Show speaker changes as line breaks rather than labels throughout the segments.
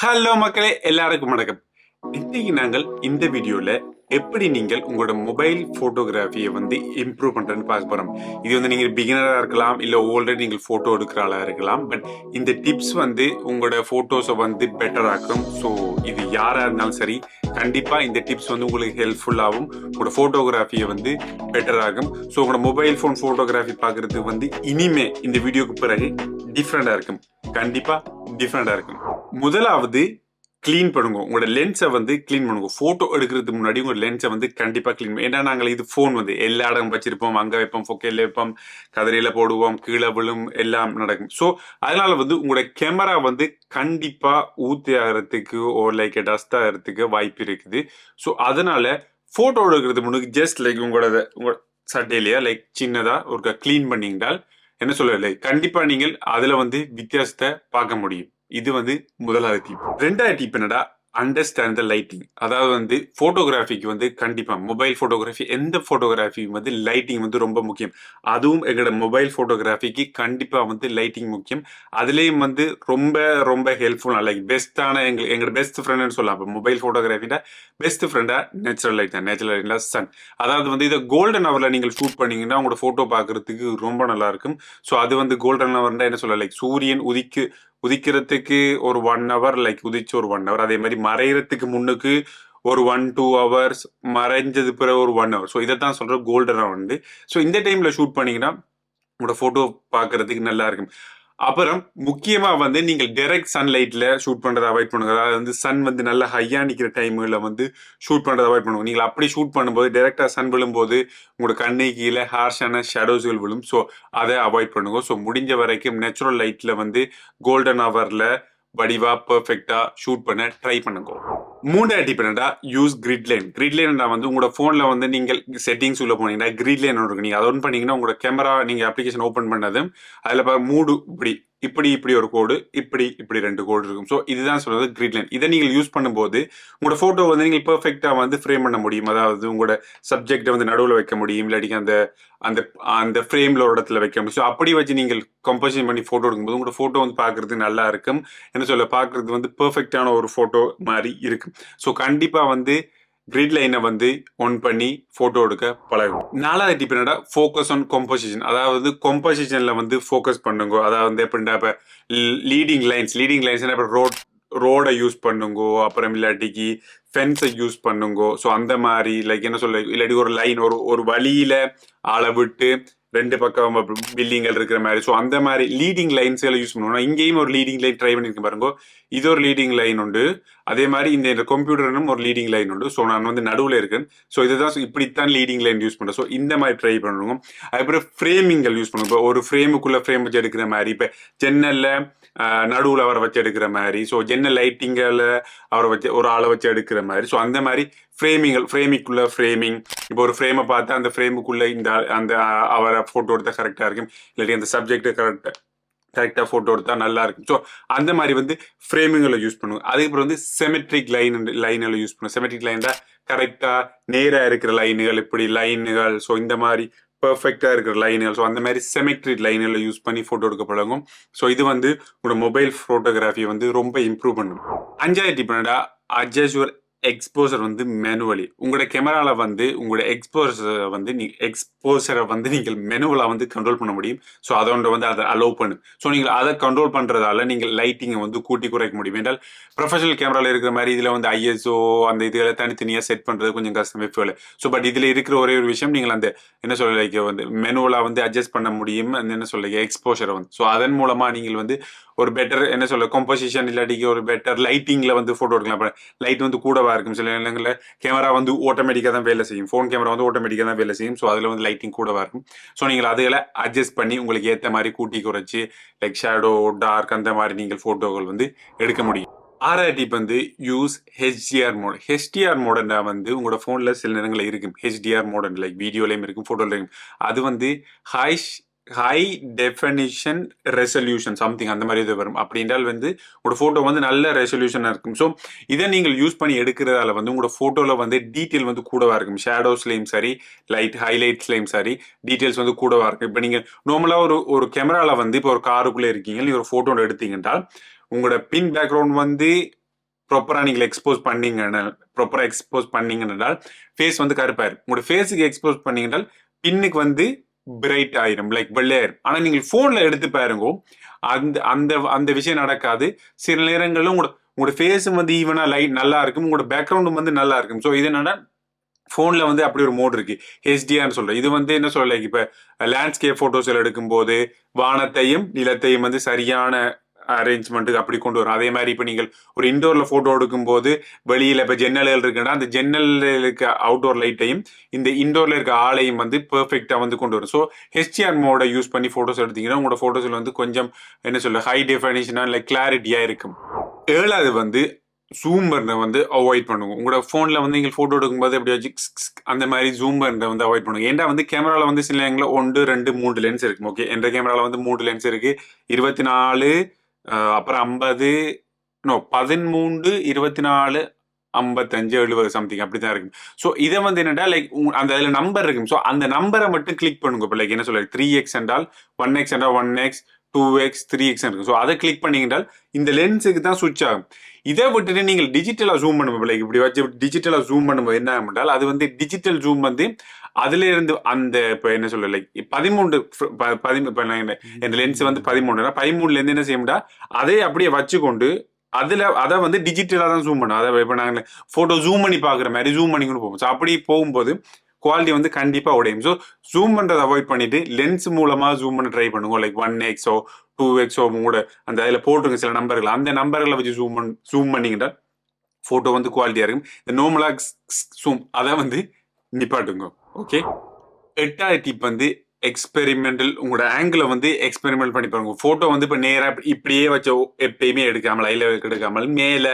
Hello மக்களே, எல்லாருக்கும் வணக்கம். இன்னைக்கு நாங்கள் இந்த வீடியோல எப்படி நீங்கள் உங்களோட மொபைல் போட்டோகிராஃபியை இம்ப்ரூவ் பண்றேன்னு பார்க்க போறோம். இது நீங்க பிகினரா இருக்கலாம், இல்ல ஆல்ரெடி நீங்கள் போட்டோ எடுக்கிற ஆளா இருக்கலாம். பட் இந்த டிப்ஸ் உங்களோட போட்டோஸை பெட்டர் ஆக்கும். ஸோ இது யாரா இருந்தாலும் சரி, கண்டிப்பா இந்த டிப்ஸ் உங்களுக்கு ஹெல்ப்ஃபுல்லாகவும் உங்களோட போட்டோகிராஃபியை பெட்டர் ஆகும். ஸோ உங்களோட மொபைல் போன் போட்டோகிராஃபி பார்க்கறதுக்கு இனிமே இந்த வீடியோக்கு பிறகு டிஃப்ரெண்டா இருக்கும். கண்டிப்பா டிஃப்ரெண்டா இருக்கும். முதலாவது கிளீன் பண்ணுங்க. உங்களோட லென்ஸை கிளீன் பண்ணுங்க. போட்டோ எடுக்கிறதுக்கு முன்னாடி உங்க லென்ஸை கண்டிப்பா கிளீன் பண்ணுங்க. ஏன்னா நாங்கள் இது போன் எல்லா இடம் வச்சிருப்போம், அங்க வைப்போம், பொக்கையில வைப்போம், கதிரையில போடுவோம், கீழே விழும், எல்லாம் நடக்கும். ஸோ அதனால உங்களோட கேமரா கண்டிப்பா ஊத்தி ஆகிறதுக்கு லைக் டஸ்ட் ஆகிறதுக்கு வாய்ப்பு இருக்குது. ஸோ அதனால போட்டோ எடுக்கிறதுக்கு முன்னாடி ஜஸ்ட் லைக் உங்களோட சட்டையிலேயே லைக் சின்னதா ஒரு கிளீன் பண்ணீங்கன்றால் என்ன சொல்ல கண்டிப்பா நீங்கள் அதுல வித்தியாசத்தை பார்க்க முடியும். இது முதலாவது டிப். ரெண்டாவது டிப் என்னடா, அண்டர்ஸ்டாண்ட் த லைட்டிங். அதாவது போட்டோகிராஃபிக்கு கண்டிப்பா மொபைல் போட்டோகிராஃபி, எந்த போட்டோகிராஃபி லைட்டிங் ரொம்ப முக்கியம். அதுவும் எங்களோட மொபைல் போட்டோகிராஃபிக்கு கண்டிப்பா லைட்டிங் முக்கியம். அதுலயும் ரொம்ப ரொம்ப ஹெல்ப்ஃபுல்லா லைக் பெஸ்டான எங்களோட பெஸ்ட் ஃப்ரெண்ட்னு சொல்லலாம். மொபைல் போட்டோகிராஃபில பெஸ்ட் ஃப்ரெண்டா நேச்சுரல் லைட் தான். நேச்சுரல் லைட்ல சன். அதாவது இதை கோல்டன் ஹவர்ல நீங்கள் ஷூட் பண்ணீங்கன்னா உங்களோட போட்டோ பார்க்கறதுக்கு ரொம்ப நல்லா இருக்கும். ஸோ அது கோல்டன் ஹவர்னா என்ன சொல்ல லைக் சூரியன் உதிக்கிறதுக்கு ஒரு 1 ஹவர், லைக் உதிச்சு ஒரு 1 ஹவர், அதே மாதிரி மறையறதுக்கு முன்னுக்கு ஒரு 1-2 ஹவர்ஸ், மறைஞ்சது பிறகு ஒரு 1 ஹவர். ஸோ இதை தான் சொல்ற கோல்டன் ஹவர். ஸோ இந்த டைம்ல ஷூட் பண்ணீங்கன்னா உங்களோட போட்டோ பார்க்கறதுக்கு நல்லா இருக்கும். அப்புறம் முக்கியமா நீங்கள் டைரக்ட் சன்லைட்ல ஷூட் பண்றதை அவாய்ட் பண்ணுங்க. அதாவது சன் நல்லா ஹையா நிக்கிற டைம்ல ஷூட் பண்றதை அவாய்ட் பண்ணுங்க. நீங்கள் அப்படி ஷூட் பண்ணும்போது டைரக்டா சன் விழும்போது உங்களோட கண்ணை கீழே ஹார்ஷான ஷேடோஸ்கள் விழும். ஸோ அதை அவாய்ட் பண்ணுங்க. ஸோ முடிஞ்ச வரைக்கும் நேச்சுரல் லைட்ல கோல்டன் ஹவர்ல வடிவா பெர்ஃபெக்டா ஷூட் பண்ண ட்ரை பண்ணுங்க. மூன்றாவது டிப் என்னடா, use grid line. Grid line உங்களோட போன்ல நீங்கள் செட்டிங்ஸ் உள்ள போனீங்கன்னா கிரிட் லைன் இருக்கு. நீங்க அதை ஒன் பண்ணீங்கன்னா உங்களோட கேமரா நீங்க அப்ளிகேஷன் ஓபன் பண்ணதும் அதுல மூடு இப்படி இப்படி இப்படி ஒரு கோடு, இப்படி இப்படி 2 கோடு இருக்கும். ஸோ இதுதான் சொல்றது கிரிட் லைன். இதை நீங்கள் யூஸ் பண்ணும்போது உங்களோட போட்டோ நீங்கள் பெர்ஃபெக்டா ஃப்ரேம் பண்ண முடியும். அதாவது உங்களோட சப்ஜெக்டை நடுவில் வைக்க முடியும், இல்லாட்டி அந்த அந்த அந்த ஃப்ரேம்ல ஒரு இடத்துல வைக்க முடியும். ஸோ அப்படி வச்சு நீங்கள் கம்போசிஷன் பண்ணி போட்டோ எடுக்கும்போது உங்களோட போட்டோ பார்க்கறது நல்லா இருக்கும். என்ன சொல்ல பார்க்கறது பெர்ஃபெக்டான ஒரு போட்டோ மாதிரி இருக்கும். ஸோ கண்டிப்பா கிரிட் லைனை ஒன் பண்ணி போட்டோ எடுக்க பழகும். நாலாவது டிப் என்னடா, ஃபோக்கஸ் ஆன் கம்போசிஷன். அதாவது கம்போசிஷன்ல ஃபோக்கஸ் பண்ணுங்க. அதாவது எப்படின்னா இப்ப லீடிங் லைன்ஸ் ரோடை யூஸ் பண்ணுங்க, அப்புறம் இல்லாட்டிக்கு ஃபென்ஸை யூஸ் பண்ணுங்க. ஸோ அந்த மாதிரி லைக் என்ன சொல்ல, இல்லாட்டி ஒரு லைன் ஒரு வழியில ஆளை விட்டு 2 பக்கம் பில்டிங்கள் இருக்கிற மாதிரி. ஸோ அந்த மாதிரி லீடிங் லைன்ஸ்களை யூஸ் பண்ணுவோம். இங்கேயும் ஒரு லீடிங் லைன் ட்ரை பண்ணிருக்கேன் பாருங்க. இது ஒரு லீடிங் லைன் உண்டு, அதே மாதிரி இந்த கம்ப்யூட்டரும் ஒரு லீடிங் லைன் உண்டு. ஸோ நான் நடுவில் இருக்கேன். ஸோ இதுதான் இப்படித்தான் லீடிங் லைன் யூஸ் பண்றேன். ஸோ இந்த மாதிரி ட்ரை பண்ணுவோம். அதுக்கப்புறம் ஃப்ரேமிங்கள் யூஸ் பண்ணுவோம். இப்போ ஒரு ஃப்ரேமுக்குள்ள ஃப்ரேம் வச்சு எடுக்கிற மாதிரி, இப்போ ஜன்னல்ல நடுவில் அவரை வச்சு எடுக்கிற மாதிரி, ஸோ ஜன்னல் லைட்டிங்கில் அவரை வச்சு ஒரு ஆளை வச்சு எடுக்கிற மாதிரி. ஸோ அந்த மாதிரி ஃப்ரேமிங்குள்ள ஃப்ரேமிங். இப்போ ஒரு ஃப்ரேமை பார்த்து அந்த ஃப்ரேமுக்குள்ள இந்த அந்த அவரை போட்டோ எடுத்தா கரெக்டா இருக்கும், இல்லாட்டி அந்த சப்ஜெக்ட் கரெக்டா போட்டோ எடுத்தா நல்லா இருக்கும். ஸோ அந்த மாதிரி ஃப்ரேமிங்களை யூஸ் பண்ணுவோம். அதுக்கப்புறம் செமெட்ரிக் லைன்களை யூஸ் பண்ணுவோம். செமெட்ரிக் லைன் தான் கரெக்டா நேரா இருக்கிற லைனுகள், இப்படி லைனுகள். ஸோ இந்த மாதிரி பெர்ஃபெக்டா இருக்கிற லைனுகள். ஸோ அந்த மாதிரி செமெட்ரிக் லைன்களை யூஸ் பண்ணி போட்டோ எடுக்க பழகும். ஸோ இது உங்களோட மொபைல் போட்டோகிராஃபி ரொம்ப இம்ப்ரூவ் பண்ணும். அஞ்சாவது டிப் என்னடா, அட்ஜஸ்ட் யுவர் எக்ஸ்போசர் மேனுவலி. உங்களோட கேமரால உங்களோட எக்ஸ்போசரை நீங்கள் மெனுவலா கண்ட்ரோல் பண்ண முடியும். ஸோ அதோட அதை அலோவ் பண்ணு. ஸோ நீங்கள் அதை கண்ட்ரோல் பண்றதால நீங்கள் லைட்டிங்கை கூட்டி குறைக்க முடியும். என்றால் ப்ரொஃபஷனல் கேமரால இருக்கிற மாதிரி இதுல ஐஎஸ்ஓ அந்த இதுல தனித்தனியா செட் பண்றது கொஞ்சம் கஷ்டமே ஃபீல். ஸோ பட் இதுல இருக்கிற ஒரே ஒரு விஷயம், நீங்கள் அந்த என்ன சொல்ல லைக் மெனுவலா அட்ஜஸ்ட் பண்ண முடியும். அந்த என்ன சொல்ல எக்ஸ்போசரை ஸோ அதன் மூலமா நீங்கள் ஒரு பெட்டர் என்ன சொல்ல கம்போசிஷன், இல்லாட்டிக்கு ஒரு பெட்டர் லைட்டிங்ல போட்டோ எடுக்கலாம். லைட் கூடவா இருக்கும். சில நேரங்களில் கேமரா ஆட்டோமேட்டிக்கா தான் வேலை செய்யும். ஃபோன் கேமரா ஆட்டோமேட்டிக்கா தான் வேலை செய்யும். ஸோ அதுல லைட்டிங் கூடவா இருக்கும். ஸோ நீங்கள் அதுகளை அட்ஜஸ்ட் பண்ணி உங்களுக்கு ஏற்ற மாதிரி கூட்டி குறைச்சி லைக் ஷேடோ, டார்க் அந்த மாதிரி நீங்கள் போட்டோகள் எடுக்க முடியும். ஆறாவது tip use HDR mode. HDR மோடா உங்களோட போன்ல சில நேரங்களில் இருக்கும். ஹெச்டிஆர் மோட் லைக் வீடியோலையும் இருக்கும், போட்டோலையும் இருக்கும். அது ஹை டெஃபினிஷன் ரெசல்யூஷன் சம்திங் அந்த மாதிரி இது வரும். அப்படி என்றால் உங்களோட போட்டோ நல்ல ரெசல்யூஷனா இருக்கும். ஸோ இதை நீங்கள் யூஸ் பண்ணி எடுக்கிறதால உங்களோட போட்டோல டீட்டெயில் கூடவா இருக்கும். ஷேடோஸ்லையும் சரி, லைட் ஹைலைட்ஸ்லையும் சரி, டீட்டெயில்ஸ் கூடவா இருக்கும். இப்போ நீங்க நார்மலா ஒரு கேமரால இப்போ ஒரு காருக்குள்ள இருக்கீங்க, நீங்க ஒரு போட்டோ எடுத்தீங்கன்னா உங்களோட பின் பேக்ரவுண்ட் ப்ராப்பரா நீங்கள் எக்ஸ்போஸ் பண்ணீங்கன்னால் ஃபேஸ் வந்து கருப்பாயிரும். உங்களோட ஃபேஸுக்கு எக்ஸ்போஸ் பண்ணீங்கன்னால் பின்னுக்கு வந்து பிரைட் ஆயிரும், லைக் வெள்ளையாயிரும். ஆனா நீங்கள் போன்ல எடுத்து பாருங்க, அந்த அந்த அந்த விஷயம் நடக்காது. சில நேரங்களில் உங்களோட ஃபேஸும் வந்து ஈவனா லைட் நல்லா இருக்கும், உங்களோட பேக்ரவுண்டும் வந்து நல்லா இருக்கும். ஸோ இது என்னன்னா போன்ல வந்து அப்படி ஒரு மோட் இருக்கு, ஹெச்டிஆர்னு சொல்றேன். இது வந்து என்ன சொல்ல, இப்ப லேண்ட்ஸ்கேப் போட்டோஸ் எடுக்கும் போது வானத்தையும் நிலத்தையும் வந்து சரியான அரேஞ்ச்மெண்ட்டுக்கு அப்படி கொண்டு வரும். அதே மாதிரி இப்ப நீங்கள் ஒரு இன்டோர்ல போட்டோ எடுக்கும் போது வெளியில இப்ப ஜன்னல்கள் இருக்குன்னா அந்த ஜன்னல்ல இருக்க அவுட்டோர் லைட்டையும் இந்த இன்டோர்ல இருக்க ஆளையும் வந்து பெர்ஃபெக்டா வந்து கொண்டு வரும். ஸோ ஹெச்டிஆர் மோட யூஸ் பண்ணி போட்டோஸ் எடுத்தீங்கன்னா உங்களோட போட்டோஸ்ல வந்து கொஞ்சம் என்ன சொல்ல ஹை டெஃபினிஷனா லைக் கிளாரிட்டியா இருக்கும். 7வது வந்து ஜூம் பட்டனை வந்து அவாய்ட் பண்ணுங்க. உங்களோட போன்ல வந்து நீங்கள் போட்டோ எடுக்கும்போது எப்படி வச்சு அந்த மாதிரி ஜூம் பட்டனை வந்து அவாய்ட் பண்ணுங்க. ஏன்னா வந்து கேமரால வந்து சில நேரங்களில் 1, 2, 3 லென்ஸ் இருக்கு. ஓகே, என்ற கேமரால வந்து 3 லென்ஸ் இருக்கு, 24 அப்புறம் 50 13 24 55 70 சம்திங் அப்படிதான் இருக்கும். ஸோ இதை வந்து என்னடா லைக் அந்த அதுல நம்பர் இருக்கும். ஸோ அந்த நம்பரை மட்டும் கிளிக் பண்ணுங்க. இப்போ லைக் என்ன சொல்ல 3x என்றால் 1x என்றால் 1x 2x 3x இருக்கு. ஸோ அதை கிளிக் பண்ணீங்கன்றால் இந்த லென்ஸுக்கு தான் சுவிட்ச் ஆகும். இதை விட்டுட்டு நீங்கள் டிஜிட்டலா ஜூம் பண்ணும்போது லைக் இப்படி வச்சு டிஜிட்டலா ஜூம் பண்ணும்போது என்ன ஆகும் என்றால் அது வந்து டிஜிட்டல் ஜூம் வந்து அதுல இருந்து அந்த இப்போ என்ன சொல்ல லைக் 13 இந்த லென்ஸ் வந்து 13ல இருந்து என்ன செய்யும்டா அதே அப்படியே வச்சுக்கொண்டு அதை வந்து டிஜிட்டலா தான் ஜூம் பண்ணும். அதை இப்போ நாங்கள் போட்டோ ஜூம் பண்ணி பாக்குற மாதிரி ஜூம் பண்ணிக்கொண்டு போவோம். ஸோ அப்படி போகும்போது குவாலிட்டி வந்து கண்டிப்பா உடையும். ஸோ ஜூம் பண்றதை அவாய்ட் பண்ணிட்டு லென்ஸ் மூலமா ஜூம் பண்ண ட்ரை பண்ணுங்க. லைக் 1x 2x கூட அந்த அதில் போட்டுருங்க சில நம்பர்கள், அந்த நம்பர்களை வச்சு ஜூம் பண்ணிக்கிட்டா போட்டோ வந்து குவாலிட்டியா இருக்கும். இந்த நார்மலா ஜூம் அதை வந்து நிப்பாட்டுங்க. ஓகே, 8வது டிப் வந்து எக்ஸ்பெரிமெண்டல். உங்களோட ஆங்கிளை வந்து எக்ஸ்பெரிமெண்ட் பண்ணி பாருங்க. போட்டோ வந்து இப்போ நேரா இப்படியே வச்ச எப்பயுமே எடுக்காமல் ஐல எடுக்காமல் மேல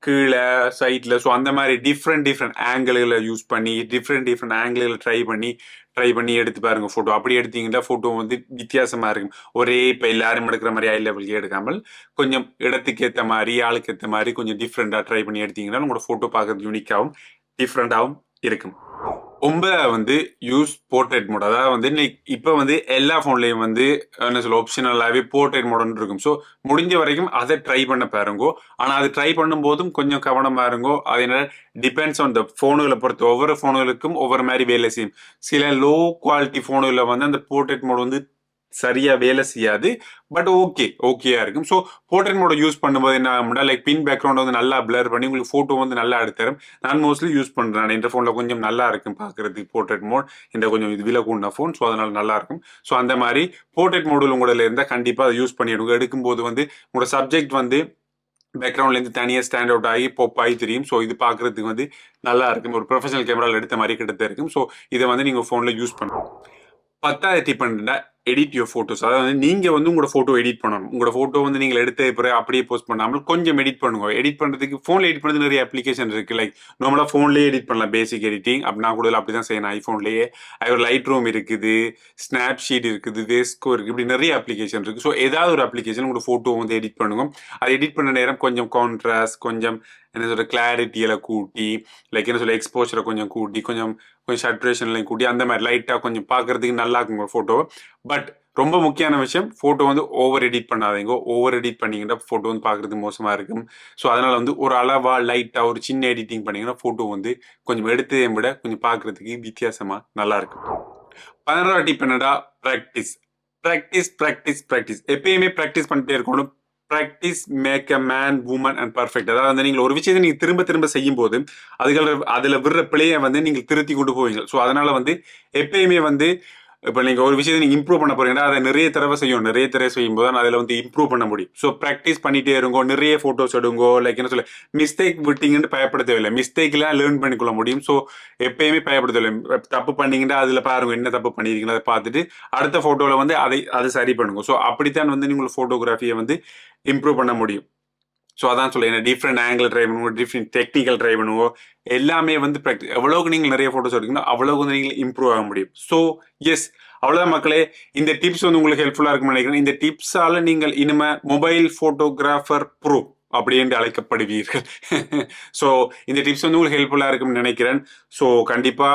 கீழே சைட்ல, ஸோ அந்த மாதிரி டிஃப்ரெண்ட் ஆங்கிள்களை யூஸ் பண்ணி டிஃப்ரெண்ட் ஆங்கிள்களை ட்ரை பண்ணி எடுத்து பாருங்க போட்டோ. அப்படி எடுத்தீங்கன்னா போட்டோ வந்து வித்தியாசமா இருக்கும். ஒரே இப்போ எல்லாரும் எடுக்கிற மாதிரி ஐ லெவலுக்கு எடுக்காமல் கொஞ்சம் இடத்துக்கு ஏற்ற மாதிரி ஆளுக்கு ஏற்ற மாதிரி கொஞ்சம் டிஃப்ரெண்டா ட்ரை பண்ணி எடுத்தீங்கன்னா உங்களோட போட்டோ பார்க்கறது யூனிக்காகவும் டிஃப்ரெண்டாகவும் இருக்கும். 9வது வந்து யூஸ் போர்ட்ரேட் மோட். அதாவது வந்து இப்போ வந்து எல்லா போன்லயும் வந்து என்ன சொல்ல ஆப்ஷனலாகவே போர்ட்ரேட் மோட்னு இருக்கும். ஸோ முடிஞ்ச வரைக்கும் அதை ட்ரை பண்ண பாருங்கோ. ஆனால் அது ட்ரை பண்ணும் போதும் கொஞ்சம் கவனமா இருங்கோ. அது என்ன டிபெண்ட்ஸ் ஆன் த போனுகளை பொறுத்து ஒவ்வொரு போனுகளுக்கும் ஒவ்வொரு மாதிரி வேலை செய்யும். சில லோ குவாலிட்டி போனுகளில் வந்து அந்த போர்ட்ரேட் மோட் வந்து சரியா வேலை செய்யாது, பட் ஓகேயா இருக்கும். ஸோ போர்ட்ரேட் மோட யூஸ் பண்ணும்போது என்ன ஆகும்னா லைக் பின் பேக்ரவுண்ட் வந்து நல்லா பிளர் பண்ணி உங்களுக்கு போட்டோ வந்து நல்லா எடுத்துரும். நான் மோஸ்ட்லி யூஸ் பண்றேன். இந்த போன்ல கொஞ்சம் நல்லா இருக்கும் பாக்குறதுக்கு போர்ட்ரேட் மோட். இந்த கொஞ்சம் இது விலை கூடின போன், ஸோ அதனால நல்லா இருக்கும். ஸோ அந்த மாதிரி போர்ட்ரேட் மோடில் உங்களோட இருந்தால் கண்டிப்பா அதை யூஸ் பண்ணிடுங்க. எடுக்கும்போது வந்து உங்களோட சப்ஜெக்ட் வந்து பேக்ரவுண்ட்ல இருந்து தனியாக ஸ்டாண்ட் அவுட் ஆகி பாப் ஆகி தெரியும். ஸோ இது பாக்குறதுக்கு வந்து நல்லா இருக்கும். ஒரு ப்ரொஃபஷனல் கேமராவில் எடுத்த மாதிரி கிட்ட இருக்கும். ஸோ இதை வந்து நீங்க போன்ல யூஸ் பண்ணணும். 10வது டிப் என்னன்னா எடிட் யுவர் போட்டோஸ். அதாவது நீங்க வந்து உங்களோட போட்டோ எடிட் பண்ணணும். உங்களோட போட்டோ வந்து நீங்கள் எடுத்த பிறகு அப்படியே போஸ்ட் பண்ணாமல் கொஞ்சம் எடிட் பண்ணுங்க. எடிட் பண்றதுக்கு போன்ல எடிட் பண்ணுறது நிறைய அப்ளிகேஷன் இருக்கு. லைக் நார்மலா போன்லேயே எடிட் பண்ணலாம், பேசிக் எடிட்டிங். அப்படி நான் கூட அப்படிதான் செய்யணும் ஐபோன்லேயே. அது ஒரு லைட் ரூம் இருக்குது, ஸ்னாப் ஷீட் இருக்குது, வேஸ்கோ இருக்கு, இப்படி நிறைய அப்ளிகேஷன் இருக்கு. ஸோ ஏதாவது ஒரு அப்ளிகேஷன் உங்களோட போட்டோ வந்து எடிட் பண்ணுங்க. அது எடிட் பண்ண நேரம் கொஞ்சம் கான்ட்ராஸ்ட், கொஞ்சம் என்ன சொல்ற கிளாரிட்டியெல்லாம் கூட்டி, லைக் என்ன சொல்ல எக்ஸ்போஷரை கொஞ்சம் கூட்டி, கொஞ்சம் சேச்சுரேஷன்லையும் கூட்டி, அந்த மாதிரி லைட்டா கொஞ்சம் பார்க்கறதுக்கு நல்லா இருக்குங்க போட்டோ. பட் ரொம்ப முக்கியமான விஷயம், போட்டோ வந்து ஓவர் எடிட் பண்ணாதீங்க. ஓவர் எடிட் பண்ணீங்கன்னா போட்டோ வந்து பார்க்கறதுக்கு மோசமா இருக்கும். ஸோ அதனால வந்து ஒரு அளவா லைட்டா ஒரு சின்ன எடிட்டிங் பண்ணீங்கன்னா போட்டோ வந்து கொஞ்சம் எடுத்ததை விட கொஞ்சம் பார்க்கறதுக்கு வித்தியாசமா நல்லா இருக்கும். 11வது டிப் என்னடா ப்ராக்டிஸ். எப்பயுமே ப்ராக்டிஸ் பண்ணிட்டே இருக்கணும். Practice make a man woman and perfect. அதாவது வந்து நீங்கள் ஒரு விஷயத்தை நீங்க திரும்ப செய்யும் போது அதுல விடுற பிழையை வந்து நீங்கள் திருத்தி கொண்டு போவீங்க. ஸோ அதனால வந்து எப்பயுமே வந்து இப்போ நீங்க ஒரு விஷயத்தை நீங்க இம்ப்ரூவ் பண்ண போறீங்கன்னா அதை நிறைய தடவை செய்யும் போது அதுல வந்து இம்ப்ரூவ் பண்ண முடியும். ஸோ ப்ராக்டிஸ் பண்ணிட்டே இருங்கோ, நிறைய போட்டோஸ் எடுங்கோ. லைக் என்ன சொல்ல மிஸ்டேக் விட்டீங்கன்னு பயப்பட தேவையில்லை. மிஸ்டேக்லாம் லேர்ன் பண்ணிக்கொள்ள முடியும். ஸோ எப்பயுமே பயப்பட தேவையில்லை. தப்பு பண்ணீங்கன்னா அதுல பாருங்க என்ன தப்பு பண்ணிருக்கீங்களா அதை பார்த்துட்டு அடுத்த போட்டோல வந்து அதை சரி பண்ணுங்க. ஸோ அப்படித்தான் வந்து நீங்க போட்டோகிராஃபியை வந்து இம்ப்ரூவ் பண்ண முடியும். ஸோ அதான் சொல்ல டிஃப்ரெண்ட் ஆங்கிள் ட்ரை பண்ணுவோம், டிஃப்ரெண்ட் டெக்னிக்கல் ட்ரை பண்ணுவோம். எல்லாமே வந்து ப்ராக்டிஸ். எவ்வளவுக்கு நீங்கள் நிறைய போட்டோஸ் எடுக்கணும் அவ்வளவுக்கு வந்து நீங்கள் இம்ப்ரூவ் ஆக முடியும். ஸோ எஸ், அவ்வளோதான் மக்களே. இந்த டிப்ஸ் வந்து உங்களுக்கு ஹெல்ப்ஃபுல்லாக இருக்கும்னு நினைக்கிறேன். இந்த டிப்ஸால நீங்கள் இனிமே மொபைல் போட்டோகிராஃபர் ப்ரோ அப்படி என்று அழைக்கப்படுவீர்கள். ஸோ இந்த டிப்ஸ் வந்து உங்களுக்கு ஹெல்ப்ஃபுல்லாக இருக்கும்னு நினைக்கிறேன். ஸோ கண்டிப்பா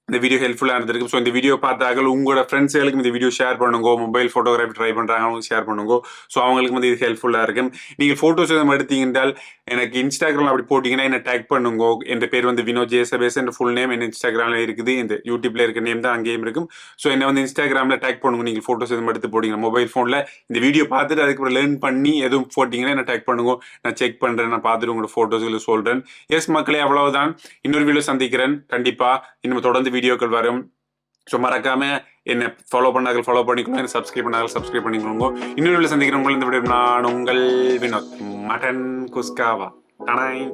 இந்த வீடியோ ஹெல்ப்ஃபுல்லாக இருந்திருக்கு. ஸோ இந்த வீடியோ பார்த்தாக்கள் உங்களோட ஃப்ரெண்ட்ஸுகளுக்கும் இந்த வீடியோ ஷேர் பண்ணுங்க. மொபைல் ஃபோட்டோகிராஃபி ட்ரை பண்ணுறாங்க, அவங்க ஷேர் பண்ணுங்க. ஸோ அவங்களுக்கு வந்து இது ஹெல்ப்ஃபுல்லாக இருக்கும். நீங்கள் ஃபோட்டோஸ் எதுவும் எடுத்தீங்கன்றால் எனக்கு இன்ஸ்டாகிராமில் அப்படி போட்டிங்கன்னா என்ன டேக் பண்ணுங்க. என் பேர் வந்து வினோத் ஜேசபேஸ், என் ஃபுல் நேம் என்ன இன்ஸ்டாகிராமில் இருக்குது, இந்த யூடியூப்ல இருக்க நேம் தான் அங்கேயும் இருக்கும். ஸோ என்ன வந்து இன்ஸ்டாகிராமில் டேக் பண்ணுங்க. நீங்கள் ஃபோட்டோஸ் எதுவும் எடுத்து போட்டிங்க மொபைல் ஃபோனில் இந்த வீடியோ பார்த்துட்டு அதுக்கப்புறம் லேர்ன் பண்ணி எதுவும் போட்டிங்கன்னா என்ன டேக் பண்ணுங்க. நான் செக் பண்ணுறேன், நான் பார்த்துட்டு உங்களோட ஃபோட்டோஸ்களை சொல்கிறேன். எஸ் மக்களே, அவ்வளவுதான். இன்னொரு வீடியோ சந்திக்கிறேன் கண்டிப்பாக. இன்னும் தொடர்ந்து வீடியோக்கள் வரும். ஸோ மறக்காம என்ன ஃபாலோ பண்ணார்கள் ஃபாலோ பண்ணிக்கணும், என்ன சப்ஸ்கிரைப் பண்ணார்கள் சப்ஸ்கிரைப் பண்ணிக்கோங்க. இன்னொரு வீடியோ சந்திக்கிறேன். உங்களை இந்த வீடியோ நான் உங்கள் வினோத். மட்டன் குஸ்காவா. டனாய்.